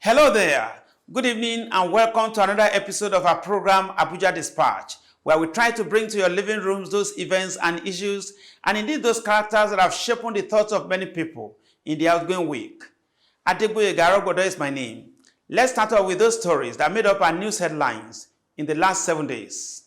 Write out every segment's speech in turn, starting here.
Hello there. Good evening and welcome to another episode of our program, ABUJA Dispatch, where we try to bring to your living rooms those events and issues, and indeed those characters that have shaped the thoughts of many people in the outgoing week. ABUJA is my name. Let's start off with those stories that made up our news headlines in the last 7 days.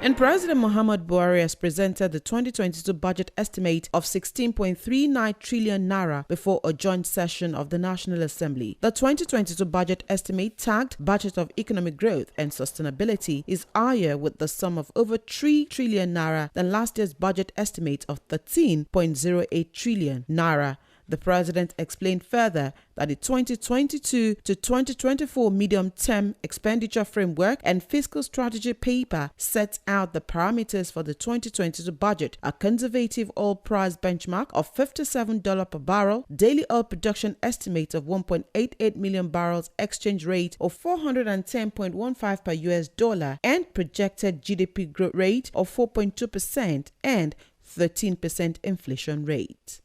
And President Muhammadu Buhari has presented the 2022 budget estimate of 16.39 trillion naira before a joint session of the National Assembly. The 2022 budget estimate, tagged Budget of Economic Growth and Sustainability, is higher with the sum of over 3 trillion naira than last year's budget estimate of 13.08 trillion naira. The president explained further that the 2022 to 2024 medium-term expenditure framework and fiscal strategy paper sets out the parameters for the 2022 budget: a conservative oil price benchmark of $57 per barrel, daily oil production estimate of 1.88 million barrels, exchange rate of 410.15 per US dollar, and projected GDP growth rate of 4.2% and 13% inflation rate.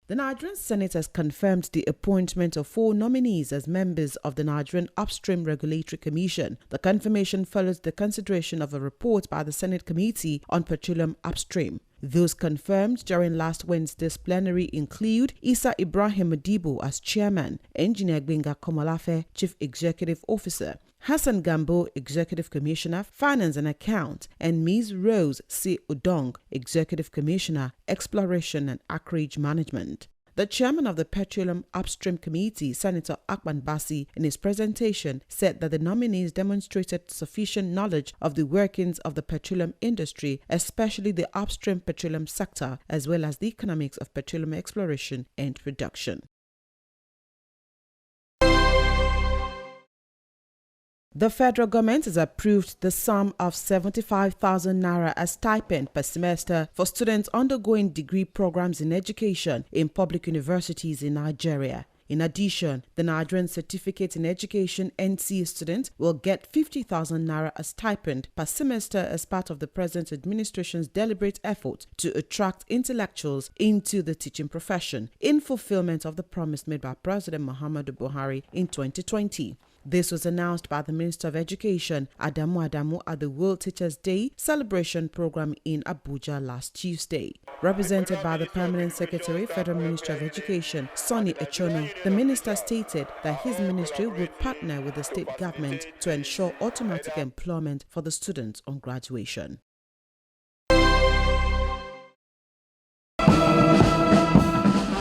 The Nigerian Senate has confirmed the appointment of 4 nominees as members of the Nigerian Upstream Regulatory Commission. The confirmation follows the consideration of a report by the Senate Committee on Petroleum Upstream. Those confirmed during last Wednesday's plenary include Isa Ibrahim Modibo as chairman, Engineer Gbenga Komolafe, Chief Executive Officer, Hassan Gambo, Executive Commissioner, Finance and Account, and Ms. Rose C. Udong, Executive Commissioner, Exploration and Acreage Management. The chairman of the Petroleum Upstream Committee, Senator Akpan Bassi, in his presentation said that the nominees demonstrated sufficient knowledge of the workings of the petroleum industry, especially the upstream petroleum sector, as well as the economics of petroleum exploration and production. The federal government has approved the sum of 75,000 naira as stipend per semester for students undergoing degree programs in education in public universities in Nigeria. In addition, the Nigerian Certificate in Education NCE students will get 50,000 naira as stipend per semester as part of the present administration's deliberate effort to attract intellectuals into the teaching profession in fulfillment of the promise made by President Muhammadu Buhari in 2020. This was announced by the Minister of Education, Adamu, at the World Teachers' Day celebration program in Abuja last Tuesday. Represented by the Permanent Secretary, Federal Ministry of Education, Sonny Echono, the minister stated that his ministry will partner with the state government to ensure automatic employment for the students on graduation.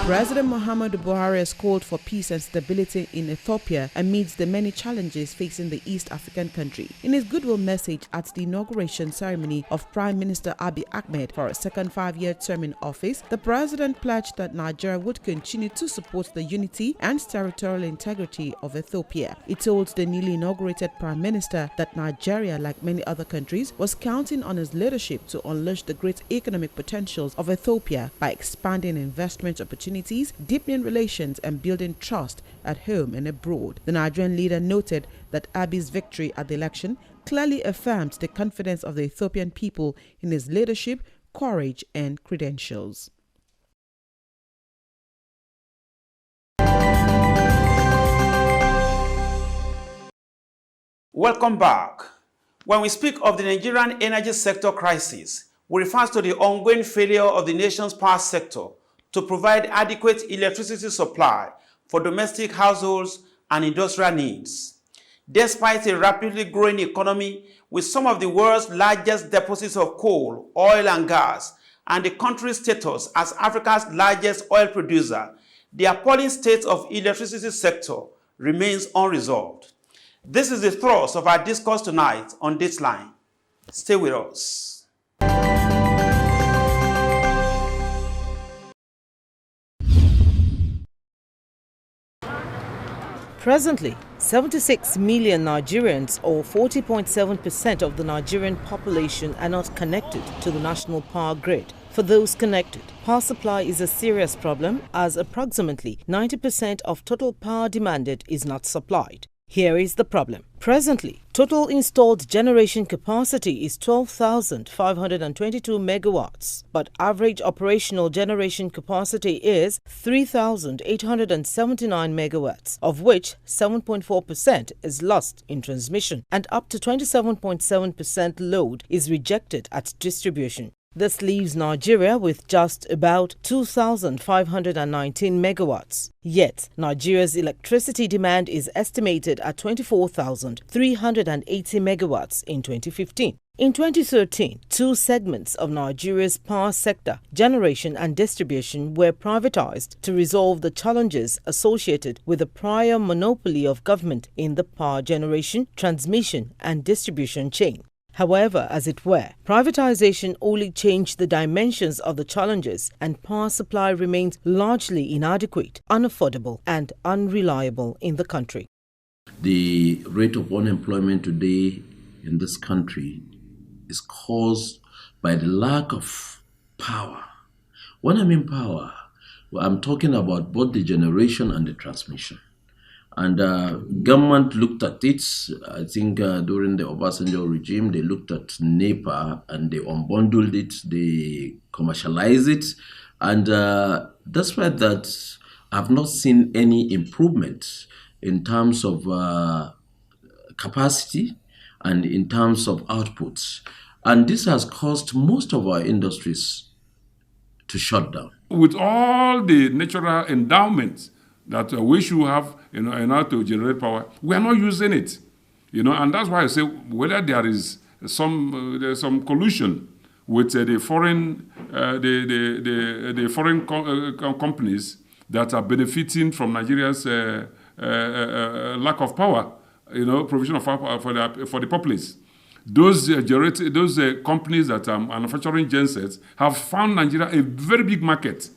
President Muhammadu Buhari has called for peace and stability in Ethiopia amidst the many challenges facing the East African country. In his goodwill message at the inauguration ceremony of Prime Minister Abiy Ahmed for a second 5-year term in office, the president pledged that Nigeria would continue to support the unity and territorial integrity of Ethiopia. He told the newly inaugurated Prime Minister that Nigeria, like many other countries, was counting on his leadership to unleash the great economic potentials of Ethiopia by expanding investment opportunities, deepening relations and building trust at home and abroad. The Nigerian leader noted that Abiy's victory at the election clearly affirmed the confidence of the Ethiopian people in his leadership, courage and credentials. Welcome back. When we speak of the Nigerian energy sector crisis, we refer to the ongoing failure of the nation's power sector to provide adequate electricity supply for domestic households and industrial needs. Despite a rapidly growing economy with some of the world's largest deposits of coal, oil and gas, and the country's status as Africa's largest oil producer, the appalling state of electricity sector remains unresolved. This is the thrust of our discourse tonight on Dateline. Stay with us. Presently, 76 million Nigerians, or 40.7% of the Nigerian population, are not connected to the national power grid. For those connected, power supply is a serious problem as approximately 90% of total power demanded is not supplied. Here is the problem. Presently, total installed generation capacity is 12,522 megawatts, but average operational generation capacity is 3,879 megawatts, of which 7.4% is lost in transmission and up to 27.7% load is rejected at distribution. This leaves Nigeria with just about 2,519 megawatts. Yet, Nigeria's electricity demand is estimated at 24,380 megawatts in 2015. In 2013, two segments of Nigeria's power sector, generation and distribution, were privatized to resolve the challenges associated with the prior monopoly of government in the power generation, transmission and distribution chain. However, as it were, privatization only changed the dimensions of the challenges, and power supply remains largely inadequate, unaffordable and unreliable in the country. The rate of unemployment today in this country is caused by the lack of power. When I mean power, I'm talking about both the generation and the transmission. And government looked at it. I think during the Obasanjo regime, they looked at NEPA and they unbundled it, they commercialized it. And despite that, I've not seen any improvement in terms of capacity and in terms of outputs. And this has caused most of our industries to shut down. With all the natural endowments that we should have in order to generate power, we are not using it. And that's why I say whether there is some collusion with the foreign companies that are benefiting from Nigeria's lack of power, provision of power for the populace. Those companies that are manufacturing gensets have found Nigeria a very big market.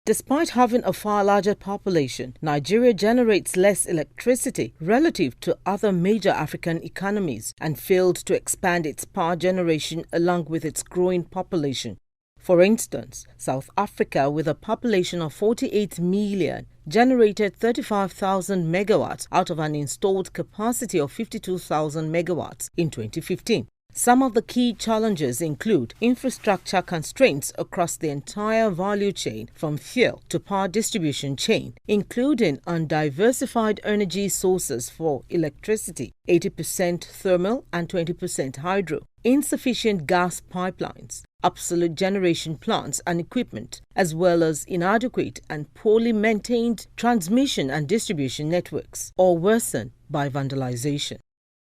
Despite having a far larger population, Nigeria generates less electricity relative to other major African economies and failed to expand its power generation along with its growing population. For instance, South Africa, with a population of 48 million, generated 35,000 megawatts out of an installed capacity of 52,000 megawatts in 2015. Some of the key challenges include infrastructure constraints across the entire value chain from fuel to power distribution chain, including undiversified energy sources for electricity, 80% thermal and 20% hydro, insufficient gas pipelines, obsolete generation plants and equipment, as well as inadequate and poorly maintained transmission and distribution networks, or worsened by vandalization.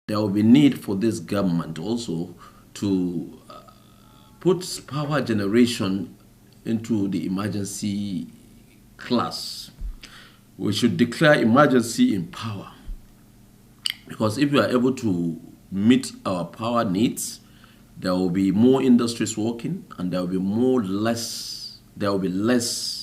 There will be need for this government also to put power generation into the emergency class. We should declare emergency in power, because if we are able to meet our power needs, there will be more industries working and there will be less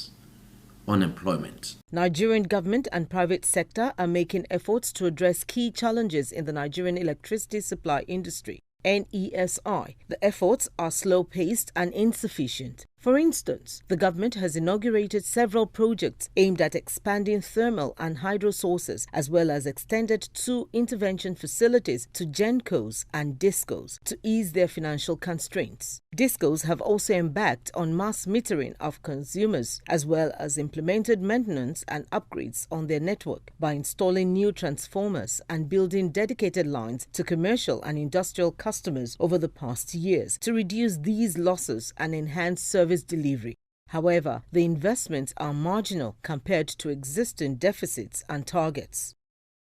unemployment. Nigerian government and private sector are making efforts to address key challenges in the Nigerian electricity supply industry, NESI. The efforts are slow-paced and insufficient. For instance, the government has inaugurated several projects aimed at expanding thermal and hydro sources, as well as extended 2 intervention facilities to GENCOs and DISCOs to ease their financial constraints. DISCOs have also embarked on mass metering of consumers, as well as implemented maintenance and upgrades on their network by installing new transformers and building dedicated lines to commercial and industrial customers over the past years to reduce these losses and enhance service delivery. However, the investments are marginal compared to existing deficits and targets.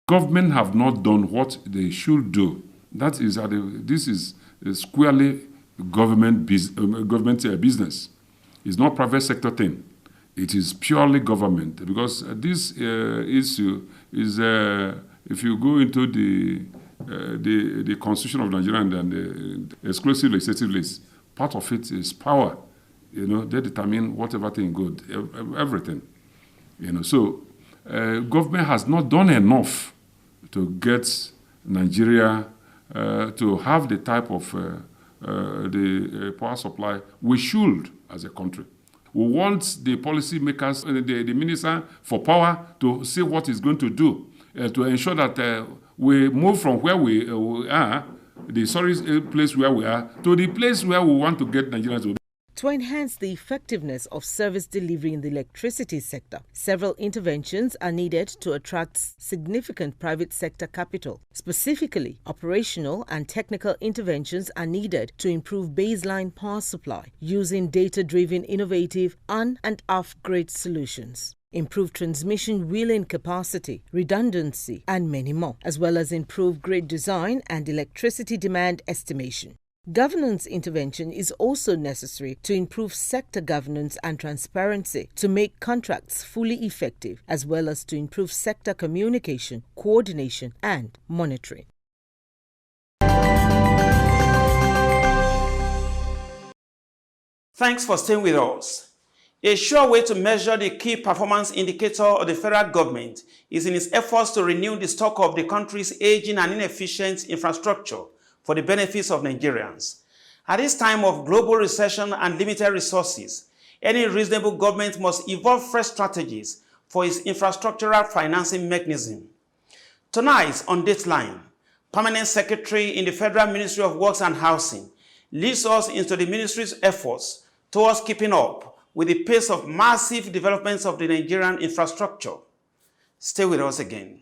Government have not done what they should do. This is squarely government business. It's not private sector thing. It is purely government, because this issue is if you go into the Constitution of Nigeria and the exclusive legislative list, part of it is power. They determine whatever thing good, everything. So government has not done enough to get Nigeria to have the type of the power supply we should as a country. We want the policy makers, the minister for power, to see what he's going to do to ensure that we move from where we are, the sorry place where we are, to the place where we want to get Nigerians to be. To enhance the effectiveness of service delivery in the electricity sector, several interventions are needed to attract significant private sector capital. Specifically, operational and technical interventions are needed to improve baseline power supply using data-driven, innovative on- and off-grid solutions, improve transmission wheeling capacity, redundancy, and many more, as well as improve grid design and electricity demand estimation. Governance intervention is also necessary to improve sector governance and transparency to make contracts fully effective, as well as to improve sector communication, coordination, and monitoring. Thanks for staying with us. A sure way to measure the key performance indicator of the federal government is in its efforts to renew the stock of the country's aging and inefficient infrastructure for the benefits of Nigerians. At this time of global recession and limited resources, any reasonable government must evolve fresh strategies for its infrastructural financing mechanism. Tonight on Dateline, Permanent Secretary in the Federal Ministry of Works and Housing leads us into the ministry's efforts towards keeping up with the pace of massive developments of the Nigerian infrastructure. Stay with us again.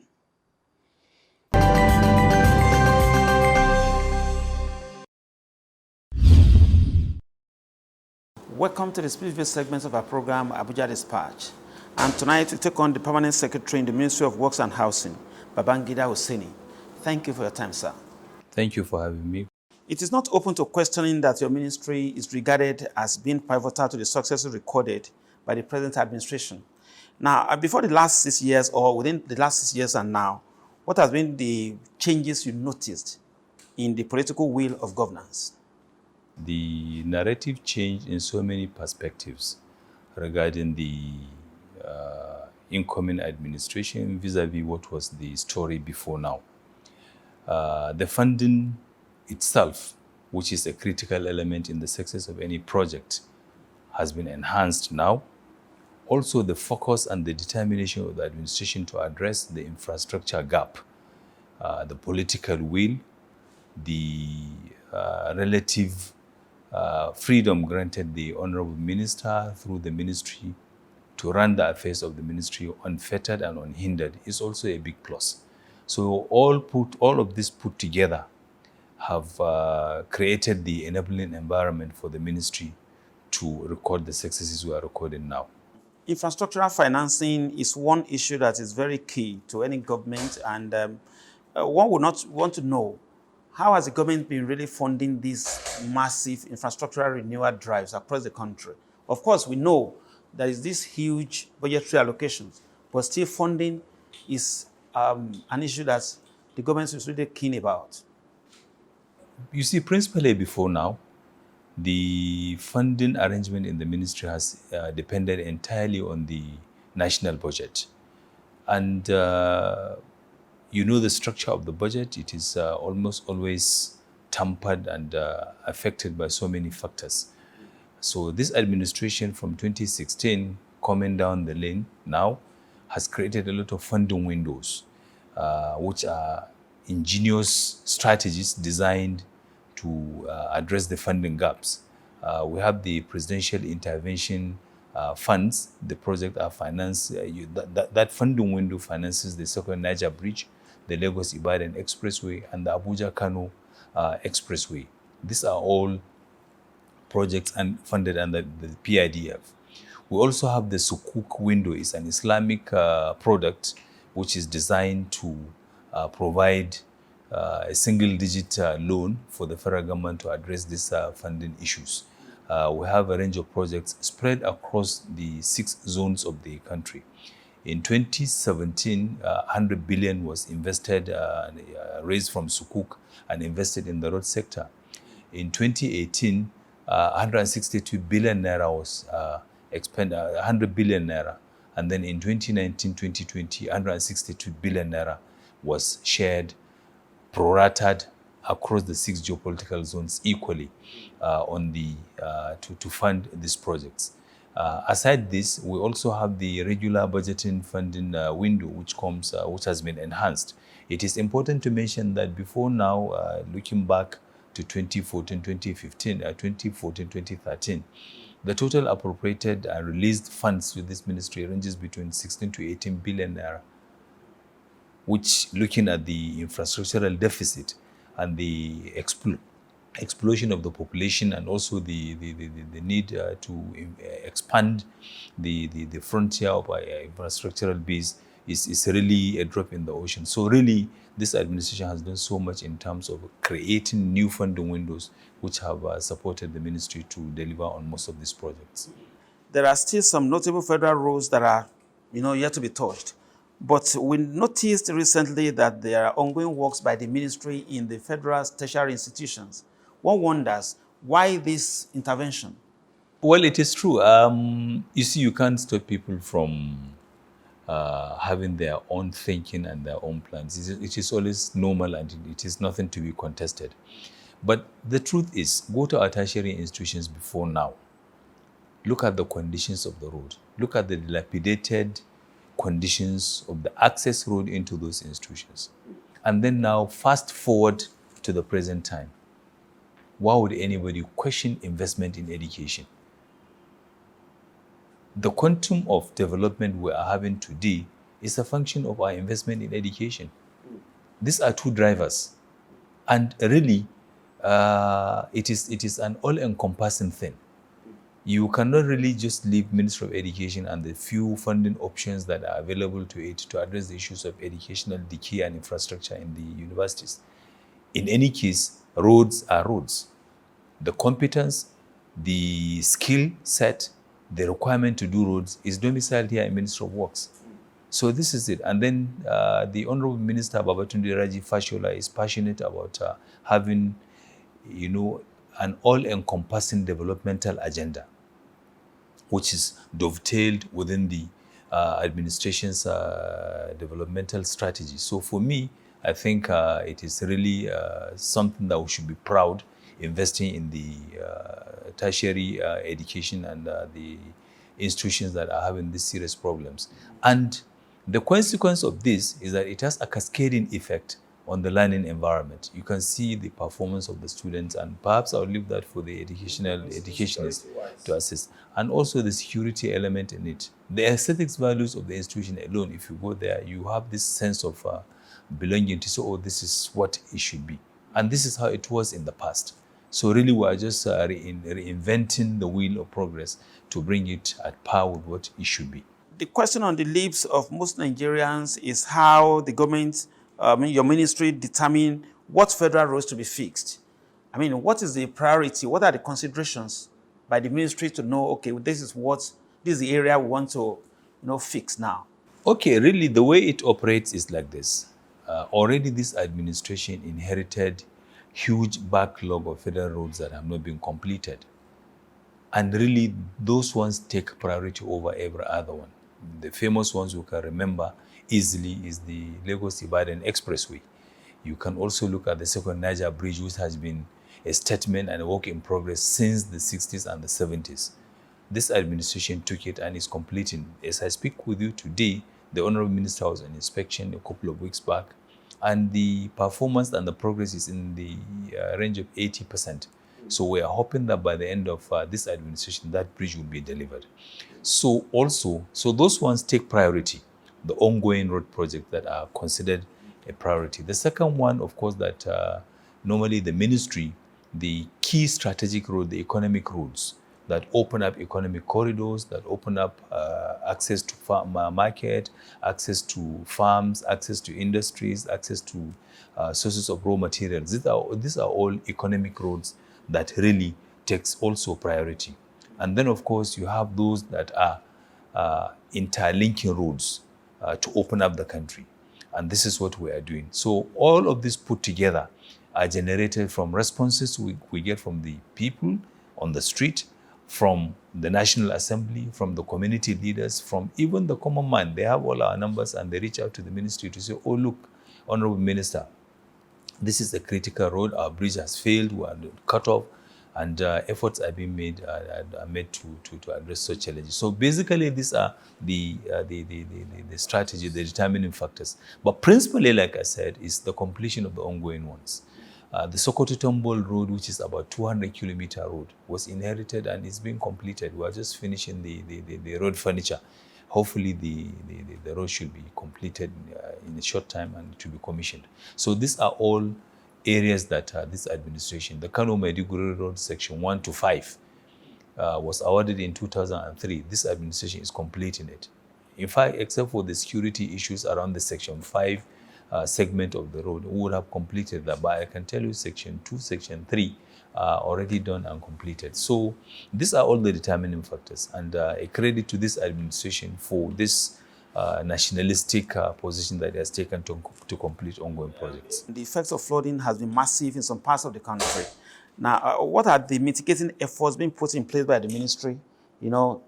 Welcome to the split-based segments of our program, Abuja Dispatch. And tonight we take on the Permanent Secretary in the Ministry of Works and Housing, Babangida Hosseini. Thank you for your time, sir. Thank you for having me. It is not open to questioning that your ministry is regarded as being pivotal to the successes recorded by the present administration. Now, before the last 6 years or within the last 6 years and now, what has been the changes you noticed in the political will of governance? The narrative changed in so many perspectives regarding the incoming administration vis-a-vis what was the story before now. The funding itself, which is a critical element in the success of any project, has been enhanced now. Also, the focus and the determination of the administration to address the infrastructure gap, the political will, the relative freedom granted the Honorable Minister through the ministry to run the affairs of the ministry unfettered and unhindered is also a big plus. So all of this put together have created the enabling environment for the ministry to record the successes we are recording now. Infrastructural financing is one issue that is very key to any government, and one would not want to know, how has the government been really funding these massive infrastructural renewal drives across the country? Of course, we know there is this huge budgetary allocations, but still funding is an issue that the government is really keen about. You see, principally before now, the funding arrangement in the ministry has depended entirely on the national budget. And you know the structure of the budget, it is almost always tampered and affected by so many factors. So this administration from 2016 coming down the lane now has created a lot of funding windows, which are ingenious strategies designed to address the funding gaps. We have the presidential intervention funds. The projects are financed. That funding window finances the second Niger Bridge, the Lagos-Ibadan Expressway, and the Abuja-Kano Expressway. These are all projects funded under the PIDF. We also have the Sukuk window. It's an Islamic product which is designed to provide a single-digit loan for the federal government to address these funding issues. We have a range of projects spread across the 6 zones of the country. In 2017, 100 billion was invested, raised from Sukuk and invested in the road sector. In 2018, 162 billion naira was expended, 100 billion naira. And then in 2019-2020, 162 billion naira was shared, prorated across the 6 geopolitical zones equally to fund these projects. Aside this, we also have the regular budgeting funding window, which has been enhanced. It is important to mention that before now, looking back to 2014, 2013, the total appropriated and released funds to this ministry ranges between 16 to 18 billion naira, which, looking at the infrastructural deficit and the explosion of the population, and also the need to expand the frontier of our infrastructural base, is really a drop in the ocean. So really, this administration has done so much in terms of creating new funding windows, which have supported the ministry to deliver on most of these projects. There are still some notable federal roads that are, yet to be touched. But we noticed recently that there are ongoing works by the ministry in the federal tertiary institutions. One wonders, why this intervention? Well, it is true. You see, you can't stop people from having their own thinking and their own plans. It is always normal, and it is nothing to be contested. But the truth is, go to our tertiary institutions before now. Look at the conditions of the road. Look at the dilapidated conditions of the access road into those institutions. And then now, fast forward to the present time. Why would anybody question investment in education? The quantum of development we are having today is a function of our investment in education. These are two drivers. And really, it is an all-encompassing thing. You cannot really just leave Ministry of Education and the few funding options that are available to it to address the issues of educational decay and infrastructure in the universities. In any case, roads are roads. The competence, the skill set, the requirement to do roads is domiciled here in Ministry of Works. So this is it. And then the Honorable Minister Babatunde Raji Fashola is passionate about having, an all-encompassing developmental agenda, which is dovetailed within the administration's developmental strategy. So for me, I think it is really something that we should be proud, investing in the tertiary education and the institutions that are having these serious problems. And the consequence of this is that it has a cascading effect on the learning environment. You can see the performance of the students, and perhaps I'll leave that for the educationists to assess. And also the security element in it. The aesthetics values of the institution alone, if you go there, you have this sense of belonging to say, oh, this is what it should be. And this is how it was in the past. So really, we are just reinventing the wheel of progress to bring it at par with what it should be. The question on the lips of most Nigerians is how the government, your ministry, determine what federal roads to be fixed. What is the priority? What are the considerations by the ministry to know, okay, this is the area we want to, fix now? Okay, really, the way it operates is like this. Already this administration inherited huge backlog of federal roads that have not been completed. And really, those ones take priority over every other one. The famous ones we can remember easily is the Lagos-Ibadan Expressway. You can also look at the Second Niger Bridge, which has been a statement and a work in progress since the 60s and the 70s. This administration took it and is completing. As I speak with you today, the Honorable Minister was on inspection a couple of weeks back, and the performance and the progress is in the range of 80%. So we are hoping that by the end of this administration, that bridge will be delivered. So those ones take priority, the ongoing road projects that are considered a priority. The second one, of course, that normally the ministry, the key strategic road, the economic roads that open up economic corridors, that open up access to market, access to farms, access to industries, access to sources of raw materials. These are all economic roads that really takes also priority. And then, of course, you have those that are interlinking roads to open up the country. And this is what we are doing. So all of this put together are generated from responses we get from the people on the street, from the National Assembly, from the community leaders, from even the common man. They have all our numbers and they reach out to the ministry to say, oh, look, Honorable Minister, this is a critical road. Our bridge has failed. We are cut off. And efforts are being made to address such challenges. So basically, these are the strategy, the determining factors. But principally, like I said, is the completion of the ongoing ones. The Sokoto Tombol Road, which is about 200-kilometer road, was inherited and is being completed. We are just finishing the road furniture. Hopefully, the road should be completed in a short time and to be commissioned. So these are all areas that this administration, the Kano Maiduguri Road section 1 to 5, was awarded in 2003. This administration is completing it. In fact, except for the security issues around the section 5 segment of the road, we would have completed that. But I can tell you section 2, section 3 are already done and completed. So these are all the determining factors, and a credit to this administration for this nationalistic position that it has taken to complete ongoing projects. The effects of flooding has been massive in some parts of the country. Now, what are the mitigating efforts being put in place by the ministry, to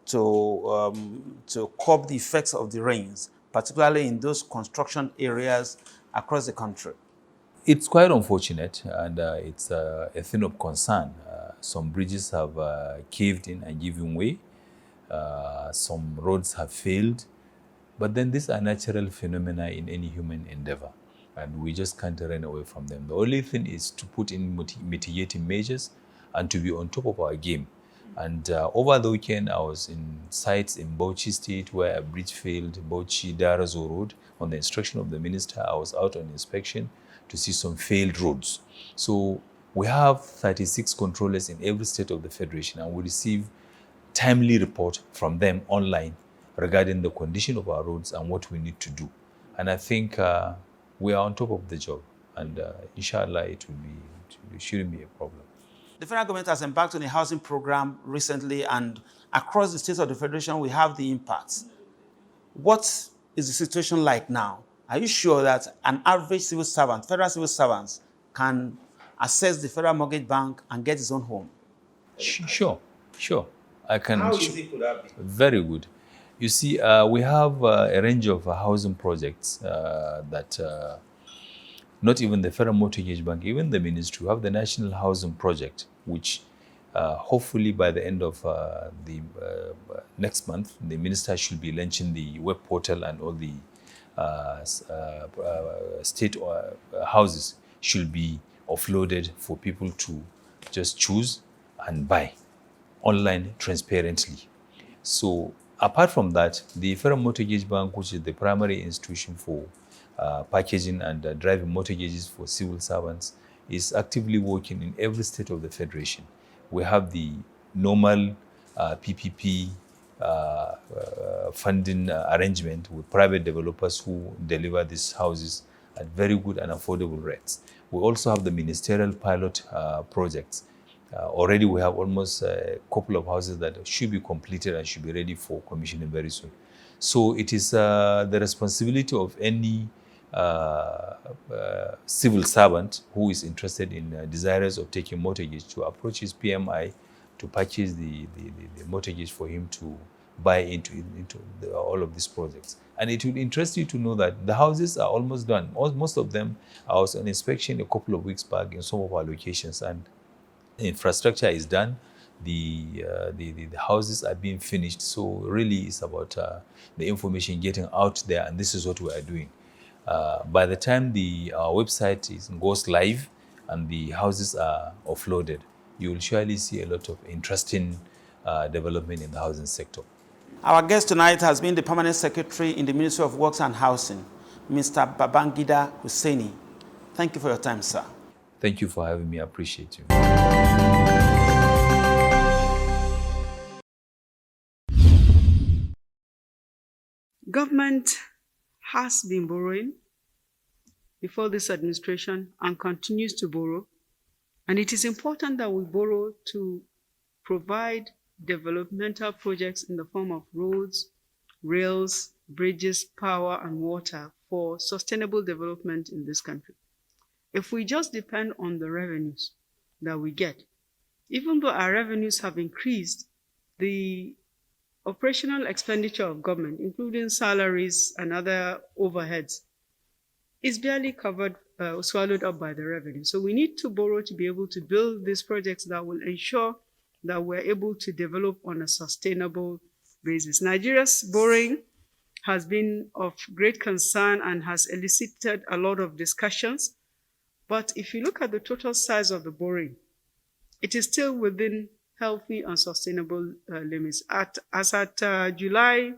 curb the effects of the rains, particularly in those construction areas across the country? It's quite unfortunate, and it's a thing of concern. Some bridges have caved in and given way. Some roads have failed. But then these are natural phenomena in any human endeavor, and we just can't run away from them. The only thing is to put in mitigating measures and to be on top of our game. And over the weekend, I was in sites in Bauchi State where a bridge failed, Bauchi-Darazo Road. On the instruction of the minister, I was out on inspection to see some failed roads. So we have 36 controllers in every state of the Federation, and we receive timely report from them online regarding the condition of our roads and what we need to do. And I think we are on top of the job, and inshallah it shouldn't be a problem. The federal government has embarked on a housing program recently, and across the states of the Federation we have the impacts. What is the situation like now? Are you sure that an average civil servant, federal civil servants, can access the Federal Mortgage Bank and get his own home? Sure. I can. How easy could that be? Very good. You see, we have a range of housing projects that not even the Federal Mortgage Bank, even the ministry, we have the National Housing Project, which hopefully by the end of the next month, the minister should be launching the web portal, and all the state houses should be offloaded for people to just choose and buy online transparently. So apart from that, the Federal Mortgage Bank, which is the primary institution for packaging and driving mortgages for civil servants, is actively working in every state of the Federation. We have the normal PPP funding arrangement with private developers who deliver these houses at very good and affordable rates. We also have the ministerial pilot projects. Already we have almost a couple of houses that should be completed and should be ready for commissioning very soon. So it is the responsibility of any civil servant who is interested in desirous of taking mortgage to approach his PMI to purchase the mortgage for him to buy into all of these projects. And it will interest you to know that the houses are almost done. Most of them, I was on inspection a couple of weeks back in some of our locations, and the infrastructure is done. The houses are being finished. So really it's about the information getting out there, and this is what we are doing. By the time our website goes live and the houses are offloaded, you will surely see a lot of interesting development in the housing sector. Our guest tonight has been the Permanent Secretary in the Ministry of Works and Housing, Mr. Babangida Hussaini. Thank you for your time, sir. Thank you for having me. I appreciate you. Government has been borrowing before this administration and continues to borrow. And it is important that we borrow to provide developmental projects in the form of roads, rails, bridges, power, and water for sustainable development in this country. If we just depend on the revenues that we get, even though our revenues have increased, the operational expenditure of government, including salaries and other overheads, is barely covered swallowed up by the revenue. So we need to borrow to be able to build these projects that will ensure that we're able to develop on a sustainable basis. Nigeria's borrowing has been of great concern and has elicited a lot of discussions. But if you look at the total size of the borrowing, it is still within healthy and sustainable limits. As at July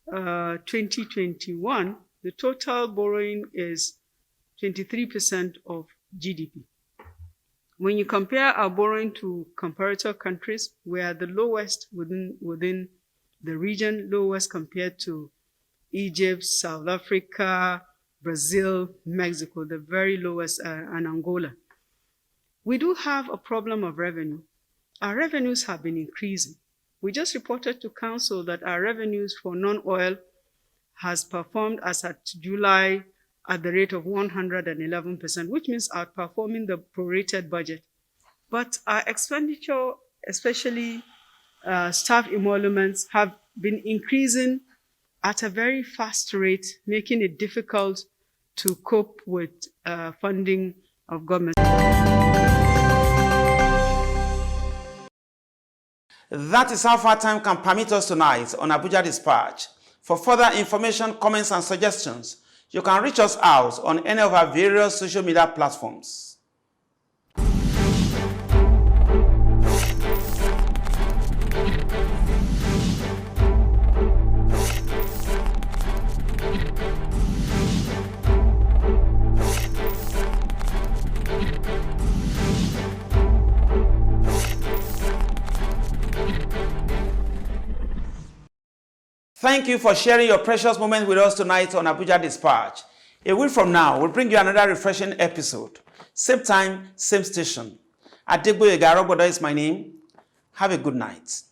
2021, the total borrowing is 23% of GDP. When you compare our borrowing to comparator countries, we are the lowest within the region, lowest compared to Egypt, South Africa, Brazil, Mexico, the very lowest, and Angola. We do have a problem of revenue. Our revenues have been increasing. We just reported to Council that our revenues for non-oil has performed as at July at the rate of 111%, which means outperforming the prorated budget. But our expenditure, especially staff emoluments, have been increasing at a very fast rate, making it difficult to cope with funding of government. That is how far time can permit us tonight on Abuja Dispatch. For further information, comments, and suggestions, you can reach us out on any of our various social media platforms. Thank you for sharing your precious moment with us tonight on Abuja Dispatch. A week from now, we'll bring you another refreshing episode. Same time, same station. Adegboyega Arogbodo is my name. Have a good night.